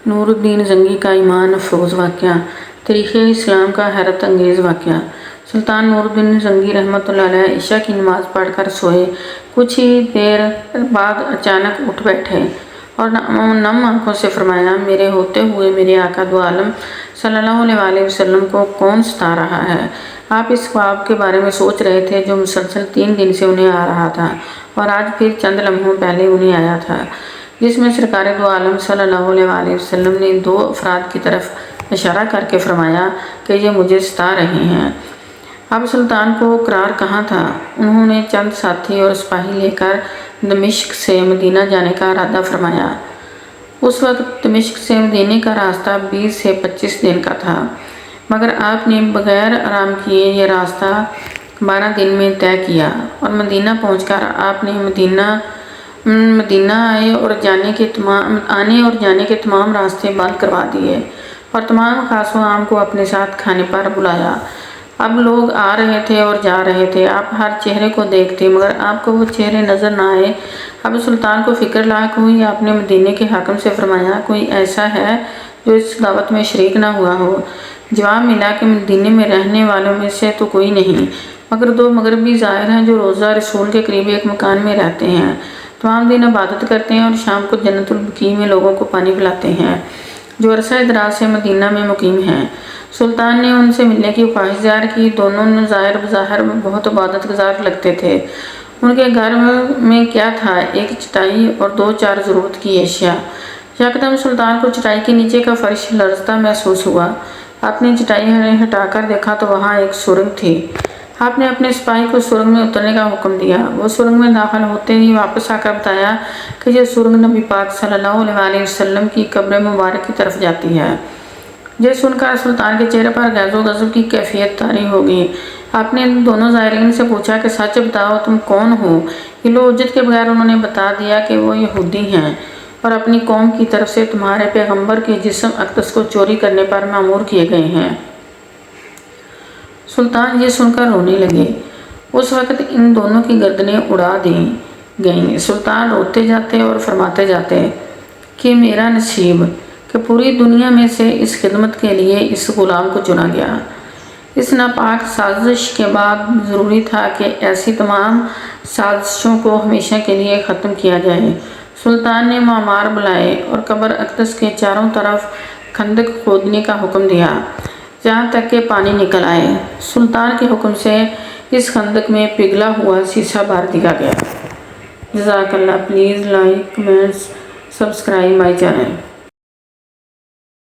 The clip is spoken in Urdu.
نور الدین زنگی کا ایمان افروز واقعہ۔ تاریخ اسلام کا حیرت انگیز واقعہ۔ سلطان نور الدین زنگی رحمۃ اللہ علیہ عشاء کی نماز پڑھ کر سوئے، کچھ ہی دیر بعد اچانک اٹھ بیٹھے اور نم آنکھوں سے فرمایا، میرے ہوتے ہوئے میرے آقا دو عالم صلی اللہ علیہ وسلم کو کون ستا رہا ہے؟ آپ اس خواب کے بارے میں سوچ رہے تھے جو مسلسل 3 دن سے انہیں آ رہا تھا اور آج پھر چند لمحوں پہلے انہیں آیا تھا، جس میں سرکار دو عالم صلی اللہ علیہ وسلم نے 2 افراد کی طرف اشارہ کر کے فرمایا کہ یہ مجھے ستا رہے ہیں۔ اب سلطان کو قرار کہاں تھا؟ انہوں نے چند ساتھی اور سپاہی لے کر دمشق سے مدینہ جانے کا ارادہ فرمایا۔ اس وقت دمشق سے مدینہ کا راستہ 20 سے 25 دن کا تھا، مگر آپ نے بغیر آرام کیے یہ راستہ 12 دن میں طے کیا اور مدینہ پہنچ کر آپ نے مدینہ آنے اور جانے کے تمام راستے بند کروا دیے اور تمام خاص و عام کو اپنے ساتھ کھانے پر بلایا۔ اب لوگ آ رہے تھے اور جا رہے تھے، آپ ہر چہرے کو دیکھتے مگر آپ کو وہ چہرے نظر نہ آئے۔ اب سلطان کو فکر لاحق ہوئی، آپ نے مدینہ کے حاکم سے فرمایا، کوئی ایسا ہے جو اس دعوت میں شریک نہ ہوا ہو؟ جواب ملا کہ مدینہ میں رہنے والوں میں سے تو کوئی نہیں، مگر 2 مغربی زائر ہیں جو روزہ رسول کے قریب ایک مکان میں رہتے ہیں، تمام دن عبادت کرتے ہیں اور شام کو جنت البقیع میں لوگوں کو پانی پلاتے ہیں، جو عرصہ دراز سے مدینہ میں مقیم ہیں۔ سلطان نے ان سے ملنے کی خواہش ظاہر کی۔ دونوں زائر بظاہر بہت عبادت گزار لگتے تھے۔ ان کے گھر میں کیا تھا؟ ایک چٹائی اور 2-4 ضرورت کی اشیاء۔ یکدم سلطان کو چٹائی کے نیچے کا فرش لرزتا محسوس ہوا۔ آپ نے چٹائی ہٹا کر دیکھا تو وہاں ایک سرنگ تھی۔ آپ نے اپنے سپاہی کو سرنگ میں اترنے کا حکم دیا۔ وہ سرنگ میں داخل ہوتے ہی واپس آ کر بتایا کہ یہ سرنگ نبی پاک صلی اللہ علیہ وسلم کی قبر مبارک کی طرف جاتی ہے۔ یہ سن کر سلطان کے چہرے پر غیظ و غضب کی کیفیت طاری ہو گئی۔ آپ نے دونوں زائرین سے پوچھا کہ سچ بتاؤ، تم کون ہو؟ حیل و حجت کے بغیر انہوں نے بتا دیا کہ وہ یہودی ہیں اور اپنی قوم کی طرف سے تمہارے پیغمبر کے جسم اقدس کو چوری کرنے پر مأمور کیے گئے ہیں۔ سلطان یہ سن کر رونے لگے۔ اس وقت ان دونوں کی گردنیں اڑا دی گئیں۔ سلطان روتے جاتے اور فرماتے جاتے کہ میرا نصیب کہ پوری دنیا میں سے اس خدمت کے لیے اس غلام کو چنا گیا۔ اس ناپاک سازش کے بعد ضروری تھا کہ ایسی تمام سازشوں کو ہمیشہ کے لیے ختم کیا جائے۔ سلطان نے معمار بلائے اور قبر اقدس کے چاروں طرف خندق کھودنے کا حکم دیا جہاں تک کہ پانی نکل آئے۔ سلطان کے حکم سے اس خندق میں پگھلا ہوا سیسہ بھر دیا گیا۔ جزاک اللہ۔ Please like, comments, subscribe my channel.